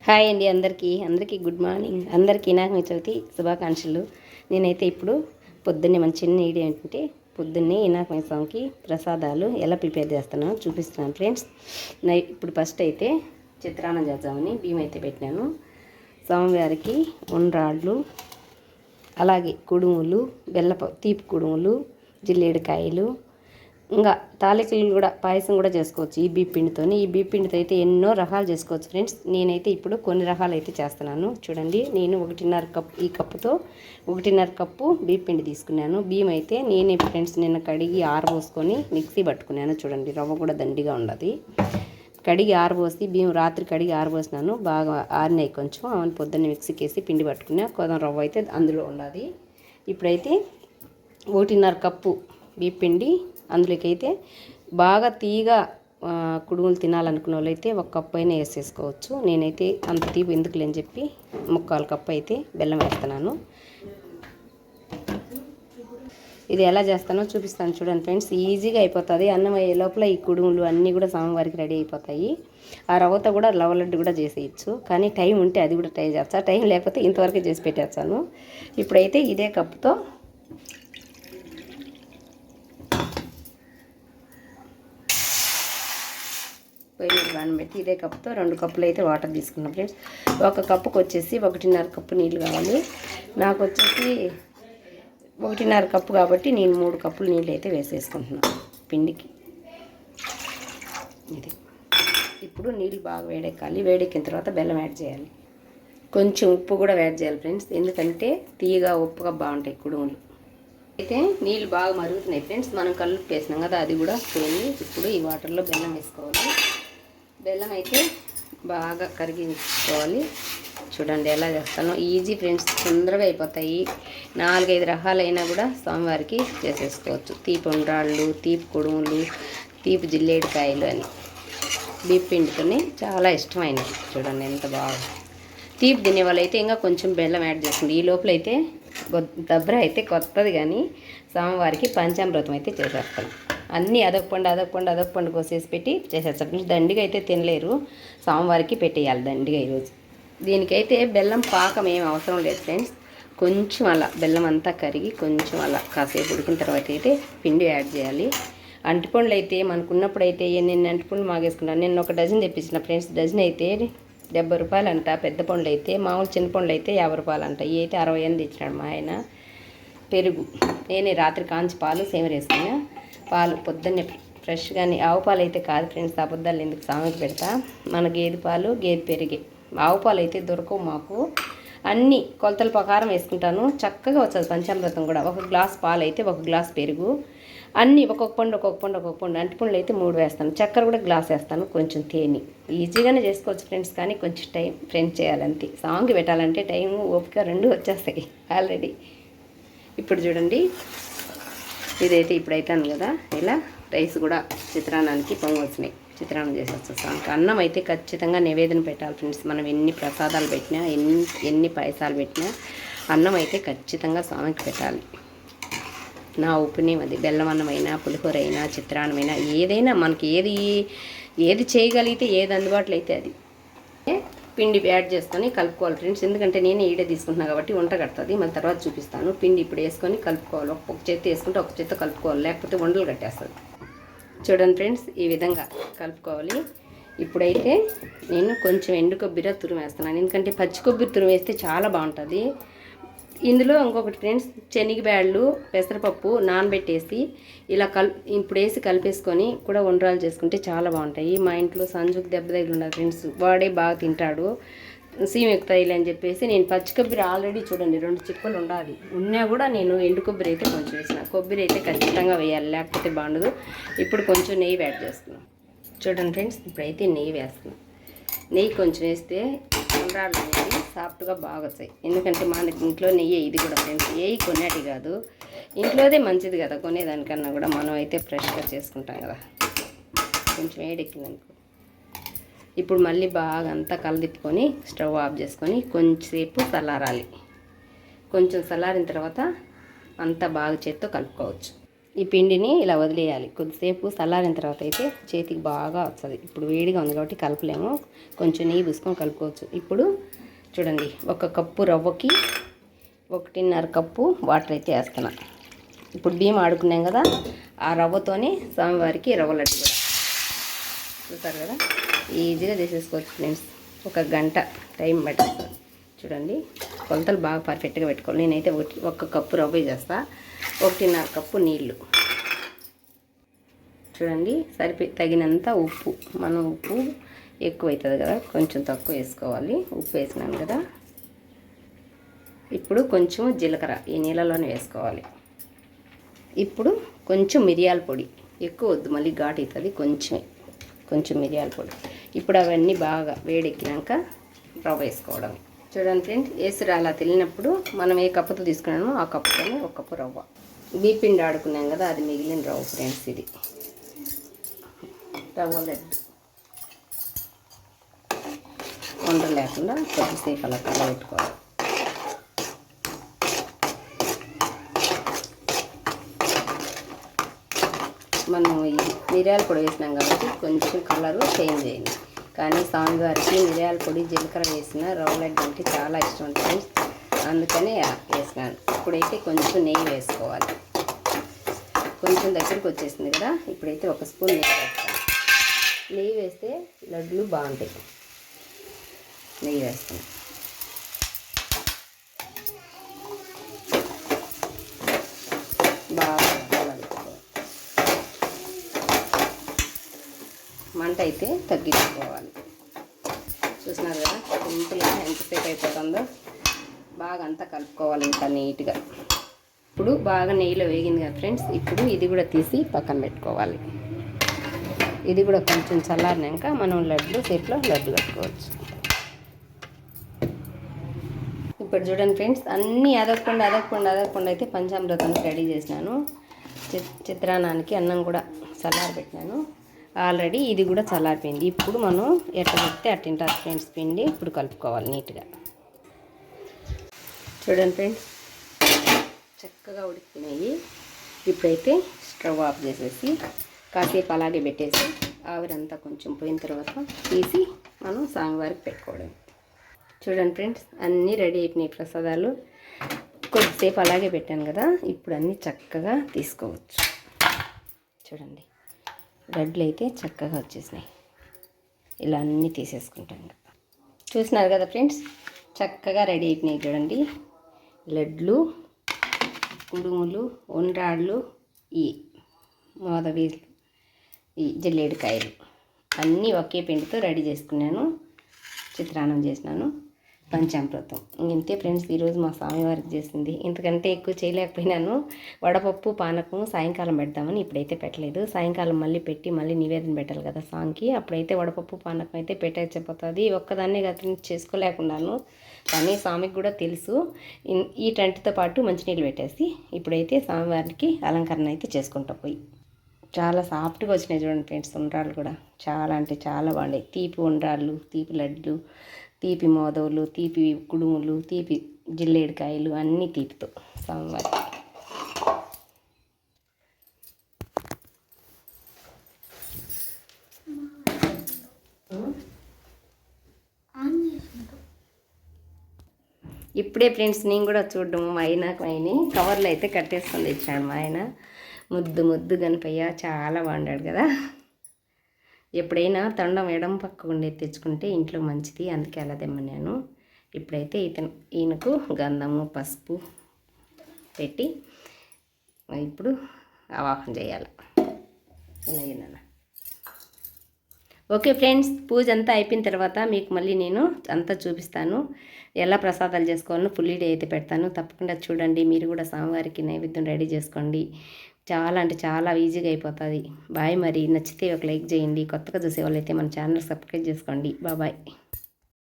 Hi అండి అందరికీ good morning. అందరికీ వినాయక చవితి శుభాకాంక్షలు. నేనైతే ఇప్పుడు పొద్దున్నే మన చిన్న వీడియో ఏంటంటే పొద్దున్నే వినాయక స్వామికి ప్రసాదాలు ఎలా ప్రిపేర్ చేస్తున్నానో చూపిస్తున్నాను ఫ్రెండ్స్. ఇప్పుడు ఫస్ట్ అయితే చిత్రాన్నం చేద్దామని బియ్యం అయితే పెట్టినాను. స్వామివారికి ఉండ్రాళ్ళు, అలాగే కుడుములు, తీపి కుడుములు, జిల్లేడికాయలు, ఇంకా తాలికలు కూడా పాయసం కూడా చేసుకోవచ్చు ఈ బీప్ పిండితో. ఈ బీప్ పిండితో అయితే ఎన్నో రకాలు చేసుకోవచ్చు ఫ్రెండ్స్. నేనైతే ఇప్పుడు కొన్ని రకాలు అయితే చేస్తున్నాను. చూడండి, నేను 1.5 కప్పు, ఈ కప్పుతో 1.5 కప్పు బీప్ పిండి తీసుకున్నాను. బియ్యం అయితే నేనే ఫ్రెండ్స్ నిన్న కడిగి ఆరబోసుకొని మిక్సీ పట్టుకున్నాను. చూడండి, రవ్వ కూడా దండిగా ఉండదు. కడిగి ఆరబోసి బియ్యం రాత్రి కడిగి ఆరబోసినాను. బాగా ఆరినాయి కొంచెం. అవన్నీ పొద్దున్నే మిక్సీకి వేసి పిండి పట్టుకున్నా. కొంచెం రవ్వ అయితే అందులో ఉండదు. ఇప్పుడైతే 1.5 కప్పు బీప్ పిండి, అందులోకి అయితే బాగా తీగా కుడుములు తినాలనుకున్న వాళ్ళు అయితే 1 కప్పు అయినా వేసేసుకోవచ్చు. నేనైతే అంత తీపి ఎందుకు లేని చెప్పి 3/4 కప్పు అయితే బెల్లం వేస్తున్నాను. ఇది ఎలా చేస్తానో చూపిస్తాను చూడండి ఫ్రెండ్స్. ఈజీగా అయిపోతుంది. అన్నం అయ్యే లోపల ఈ కుడుములు అన్నీ కూడా స్వామివారికి రెడీ అయిపోతాయి. ఆ రవ్వతో కూడా రవ్వ లడ్డు కూడా చేసేయచ్చు. కానీ టైం ఉంటే అది కూడా ట్రై చేస్తా. టైం లేకపోతే ఇంతవరకు చేసి పెట్టేస్తాను. ఇప్పుడైతే ఇదే కప్పుతో పెట్టి ఇదే కప్పుతో 2 కప్పులు అయితే వాటర్ తీసుకున్నాం ఫ్రెండ్స్. 1 కప్పుకి వచ్చేసి 1.5 కప్పు నీళ్ళు కావాలి. నాకు వచ్చేసి 1.5 కప్పు కాబట్టి నేను 3 కప్పులు నీళ్ళు అయితే వేసేసుకుంటున్నాను పిండికి. ఇది ఇప్పుడు నీళ్ళు బాగా వేడెక్కాలి. వేడెక్కిన తర్వాత బెల్లం యాడ్ చేయాలి. కొంచెం ఉప్పు కూడా యాడ్ చేయాలి ఫ్రెండ్స్, ఎందుకంటే తీయగా ఉప్పుగా బాగుంటాయి కుడుములు. అయితే నీళ్ళు బాగా మరుగుతున్నాయి ఫ్రెండ్స్. మనం కలుపు వేసినాం కదా, అది కూడా పోయింది. ఇప్పుడు ఈ వాటర్లో బెల్లం వేసుకోవాలి. బెల్లం అయితే బాగా కరిగించుకోవాలి. చూడండి ఎలా చేస్తానో. ఈజీ ఫ్రెండ్స్, తొందరగా అయిపోతాయి. 4-5 రకాలైనా కూడా స్వామివారికి చేసేసుకోవచ్చు. తీపి ఉండ్రాళ్ళు, తీపి కుడుములు, తీపి జిల్లేడికాయలు అని బీప్ పిండితోనే చాలా ఇష్టమైనవి. చూడండి ఎంత బాగా. తీపి తినే వాళ్ళు అయితే ఇంకా కొంచెం బెల్లం యాడ్ చేస్తుంది. ఈ లోపల అయితే దబ్బర అయితే కొత్తది, కానీ స్వామివారికి పంచామృతం అయితే చేసేస్తాను. అన్నీ అదొక పండు కోసేసి పెట్టి చేసేస్తాను. దండిగా అయితే తినలేరు, స్వామివారికి పెట్టేయాలి దండిగా ఈరోజు. దీనికైతే బెల్లం పాకం ఏం అవసరం లేదు ఫ్రెండ్స్. కొంచెం అలా బెల్లం అంతా కరిగి కొంచెం అలా కాసేపు ఉడికిన తర్వాత అయితే పిండి యాడ్ చేయాలి. అంటిపండ్లు అయితే మనకున్నప్పుడు అయితే నేను అంటిపండ్లు మాగేసుకున్నాను. నేను 1 డజన్ తెప్పించిన ఫ్రెండ్స్. డజన్ అయితే 70 రూపాయలు అంట. పెద్ద పండ్లు అయితే, మామూలు చిన్న పండ్లు అయితే 50 రూపాయలు అంట. ఇవి అయితే 60 తెచ్చినాడు మా ఆయన. పెరుగు నేనే రాత్రి కాంచి పాలు సేవరేసుకున్నా. పాలు పొద్దున్నే ఫ్రెష్గానే, ఆవు పాలు అయితే కాదు ఫ్రెండ్స్, అబద్ధాలు ఎందుకు స్వామికి పెడతా. మన గేదె పాలు, గేదె పెరిగే. ఆవు పాలు అయితే దొరకవు మాకు. అన్నీ కొలతల ప్రకారం వేసుకుంటాను. చక్కగా వచ్చేది పంచామృతం కూడా. 1 గ్లాస్ పాలు అయితే 1 గ్లాస్ పెరుగు, అన్నీ ఒక్కొక్క పండు. అంటిపండ్లు అయితే 3 వేస్తాను. చక్కెర కూడా గ్లాస్ వేస్తాను, కొంచెం తేనె. ఈజీగానే చేసుకోవచ్చు ఫ్రెండ్స్, కానీ కొంచెం టైం ఫ్రెండ్స్ చేయాలంతే. సాంగ్కి పెట్టాలంటే టైము ఓపిక 2 వచ్చేస్తాయి ఆల్రెడీ. ఇప్పుడు చూడండి, ఇదైతే ఇప్పుడైతే కదా ఇలా రైస్ కూడా చిత్రాన్నానికి పొంగొచ్చినాయి. చిత్రాన్నం చేసి వచ్చేస్తాం. అన్నం అయితే ఖచ్చితంగా నివేదన పెట్టాలి ఫ్రెండ్స్. మనం ఎన్ని ప్రసాదాలు పెట్టినా, ఎన్ని పాయసాలు పెట్టినా అన్నం అయితే ఖచ్చితంగా స్వామికి పెట్టాలి. నా ఒపీనియన్ అది. బెల్లం అన్నమైనా, పులిహోర అయినా, చిత్రాన్నమైనా, ఏదైనా మనకి ఏది చేయగలిగితే, ఏది అందుబాటులో అయితే అది పిండి యాడ్ చేసుకొని కలుపుకోవాలి ఫ్రెండ్స్. ఎందుకంటే నేను ఈడే తీసుకుంటున్నాను కాబట్టి వంట కడుతుంది. మళ్ళీ తర్వాత చూపిస్తాను. పిండి ఇప్పుడు వేసుకొని కలుపుకోవాలి. ఒక చేతి వేసుకుంటే ఒక చేతితో కలుపుకోవాలి, లేకపోతే వండలు కట్టేస్తుంది. చూడండి ఫ్రెండ్స్, ఈ విధంగా కలుపుకోవాలి. ఇప్పుడైతే నేను కొంచెం ఎండు కొబ్బరి తురిమేస్తున్నాను, ఎందుకంటే పచ్చి కొబ్బరి తురిమేస్తే చాలా బాగుంటుంది. ఇందులో ఇంకొకటి ఫ్రెండ్స్, శనగబ్యాళ్ళు, పెసరపప్పు నానబెట్టేసి ఇలా ఇప్పుడు వేసి కలిపేసుకొని కూడా ఉండ్రాలు చేసుకుంటే చాలా బాగుంటాయి. మా ఇంట్లో సంజుకు దెబ్బ తగిలి ఉండదు ఫ్రెండ్స్, వాడే బాగా తింటాడు. సీమ్ ఎక్కుతాయిలే అని చెప్పేసి నేను పచ్చి కొబ్బరి ఆల్రెడీ చూడండి 2 చిప్పలు ఉండాలి. ఉన్నా కూడా నేను ఎండు కొబ్బరి అయితే కొంచెం వేసిన. కొబ్బరి అయితే ఖచ్చితంగా వేయాలి, లేకపోతే బాగుండదు. ఇప్పుడు కొంచెం నెయ్యి యాడ్ చేస్తున్నాం. చూడండి ఫ్రెండ్స్, ఇప్పుడైతే నెయ్యి వేస్తున్నాం. నెయ్యి కొంచెం వేస్తే ఉండ్రాళ్ళు అనేవి సాఫ్ట్గా బాగా వచ్చాయి. ఎందుకంటే మన ఇంట్లో నెయ్యి ఇది కూడా ఫ్రెండ్స్, నెయ్యి కొనేటి కాదు, ఇంట్లోదే మంచిది కదా. కొనేదానికన్నా కూడా మనం అయితే ఫ్రెష్గా చేసుకుంటాం కదా. కొంచెం వేడెక్కిందనుకో. ఇప్పుడు మళ్ళీ బాగా అంతా కలదిప్పుకొని స్టవ్ ఆఫ్ చేసుకొని కొంచెంసేపు చల్లారాలి. కొంచెం చల్లారిన తర్వాత అంతా బాగా చేత్తో కలుపుకోవచ్చు. ఈ పిండిని ఇలా వదిలేయాలి. కొద్దిసేపు చల్లారిన తర్వాత అయితే చేతికి బాగా వస్తుంది. ఇప్పుడు వేడిగా ఉంది కాబట్టి కలపలేము, కొంచెం నెయ్యి పూసుకొని కలుపుకోవచ్చు. ఇప్పుడు చూడండి, 1 కప్పు రవ్వకి 1.5 కప్పు వాటర్ అయితే వేస్తున్నా. ఇప్పుడు బియ్యం ఆడుకున్నాం కదా, ఆ రవ్వతోనే స్వామివారికి రవ్వ లడ్డు కూడా చూసారు కదా, ఈజీగా చేసేసుకోవచ్చు ఫ్రెండ్స్. 1 గంట టైం పట్టేస్తుంది. చూడండి, కొలతలు బాగా పర్ఫెక్ట్గా పెట్టుకోవాలి. నేనైతే 1 కప్పు రవ్వ చేస్తా, 1.5 కప్పు నీళ్ళు. చూడండి, తగినంత ఉప్పు. మనం ఉప్పు ఎక్కువ అవుతుంది కదా, కొంచెం తక్కువ వేసుకోవాలి. ఉప్పు వేసినాను కదా. ఇప్పుడు కొంచెం జీలకర్ర ఈ నీళ్ళలోనే వేసుకోవాలి. ఇప్పుడు కొంచెం మిరియాల పొడి, ఎక్కువ వద్దు మళ్ళీ ఘాటు అవుతుంది, కొంచెం మిరియాల పొడి. ఇప్పుడు అవన్నీ బాగా వేడెక్కినాక రవ్వ వేసుకోవడమే. చూడండి ఫ్రెండ్స్, ఏసురు అలా తెలియనప్పుడు మనం ఏ కప్పుతో తీసుకున్నామో ఆ కప్పుతోనే 1 కప్పు రవ్వ. పిండి ఆడుకున్నాం కదా, అది మిగిలిన రవ్వ ఫ్రెండ్స్. ఇది రవ్వ లడ్డు వంట లేకుండా కొద్దిసేపు అలా కలబెట్టుకోవాలి. మనం ఈ మిరియాల పొడి వేసినాం కాబట్టి కొంచెం కలరు చేంజ్ అయింది. కానీ స్వామివారికి మిరియాల పొడి జీలకర్ర వేసిన రవ్వ లడ్డు అంటే చాలా ఇష్టం ఉంటుంది, అందుకనే వేసినాను. ఇప్పుడైతే కొంచెం నెయ్యి వేసుకోవాలి. కొంచెం దగ్గరికి వచ్చేసింది కదా, ఇప్పుడైతే 1 స్పూన్ నెయ్యి వేస్తాను. నెయ్యి వేస్తే లడ్డులు బాగుంటాయి. నెయ్యి వేస్తాను. బాగా మంట అయితే తగ్గించుకోవాలి. చూసినారు కదా, సింపుల్గా ఎంతసేపు అయిపోతుందో. బాగా అంతా కలుపుకోవాలి ఇంకా నీట్గా. ఇప్పుడు బాగా నెయ్యిలో వేగింది కదా ఫ్రెండ్స్, ఇప్పుడు ఇది కూడా తీసి పక్కన పెట్టుకోవాలి. ఇది కూడా కొంచెం చల్లారినాక మనం లడ్డు షేప్లో లడ్డు కట్టుకోవచ్చు. ఇప్పుడు చూడండి ఫ్రెండ్స్, అన్నీ అదగకుండా అయితే పంచామృతానికి రెడీ చేసినాను. చిత్రాన్నానికి అన్నం కూడా చల్లారి పెట్టినాను ఆల్రెడీ. ఇది కూడా చల్లారిపోయింది. ఇప్పుడు మనం ఎట్లా పెడితే అట్టింటారు ఫ్రెండ్స్ పిండి. ఇప్పుడు కలుపుకోవాలి నీట్గా. చూడండి ఫ్రెండ్స్, చక్కగా ఉడికిపోయినాయి. ఇప్పుడైతే స్టవ్ ఆఫ్ చేసేసి కాసేపు అలాగే పెట్టేసి ఆవిరంతా కొంచెం పోయిన తర్వాత తీసి మనం స్వామివారికి పెట్టుకోవడం. చూడండి ఫ్రెండ్స్, అన్నీ రెడీ అయిపోయినాయి ప్రసాదాలు. కొద్దిసేపు అలాగే పెట్టాను కదా, ఇప్పుడు అన్నీ చక్కగా తీసుకోవచ్చు. చూడండి, లడ్లు అయితే చక్కగా వచ్చేసినాయి. ఇలా అన్నీ తీసేసుకుంటాను. చూసినారు కదా ఫ్రెండ్స్, చక్కగా రెడీ అయిపోయినాయి. చూడండి, లడ్లు, కుడుములు, ఉండ్రాళ్ళు, ఈ మోదవీలు, ఈ జిల్లేడికాయలు అన్నీ ఒకే పిండితో రెడీ చేసుకున్నాను. చిత్రాన్నం చేసినాను, పంచామృతం. ఇంతే ఫ్రెండ్స్, ఈరోజు మా స్వామివారికి చేసింది. ఇంతకంటే ఎక్కువ చేయలేకపోయినాను. వడపప్పు పానకం సాయంకాలం పెడదామని ఇప్పుడైతే పెట్టలేదు. సాయంకాలం మళ్ళీ పెట్టి మళ్ళీ నివేదన పెట్టాలి కదా సాంగ్కి. అప్పుడైతే వడపప్పు పానకం అయితే పెట్టేసిపోతుంది. ఒక్కదాన్నే గత చేసుకోలేకున్నాను, కానీ స్వామికి కూడా తెలుసు. ఈ టెంట్తో పాటు మంచినీళ్ళు పెట్టేసి ఇప్పుడైతే స్వామివారికి అలంకరణ అయితే చేసుకుంటా పోయి. చాలా సాఫ్ట్గా వచ్చినాయి చూడండి ఫ్రెండ్స్. ఉండ్రాళ్ళు కూడా చాలా అంటే చాలా బాగున్నాయి. తీపి ఉండ్రాళ్ళు, తీపి లడ్డు, తీపి మోదవులు, తీపి కుడుములు, తీపి జిల్లేడికాయలు, అన్నీ తీపితో స్వామివారికి. ఇప్పుడే ఫ్రెండ్స్ నేను కూడా చూడడము, మా అయిన కవర్లో అయితే కట్టేసుకొని తెచ్చాడు మా ఆయన. ముద్దు గణపయ్య చాలా బాగుండాడు కదా. ఎప్పుడైనా తొండం ఎడం పక్క ఉండేది తెచ్చుకుంటే ఇంట్లో మంచిది, అందుకే అలా తెమ్మన్నాను. ఇప్పుడైతే ఈయనకు గంధము పసుపు పెట్టి ఇప్పుడు ఆవాహన చేయాలి. ఇలా ఓకే ఫ్రెండ్స్, పూజ అంతా అయిపోయిన తర్వాత మీకు మళ్ళీ నేను అంతా చూపిస్తాను. ఎలా ప్రసాదాలు చేసుకోవాలో ఫుల్ డే అయితే పెడతాను. తప్పకుండా చూడండి. మీరు కూడా స్వామివారికి నైవేద్యం రెడీ చేసుకోండి. చాలా అంటే చాలా ఈజీగా అయిపోతుంది. బాయ్. మరి నచ్చితే ఒక లైక్ చేయండి. కొత్తగా చూసే వాళ్ళైతే మన ఛానల్ సబ్స్క్రైబ్ చేసుకోండి. బాయ్.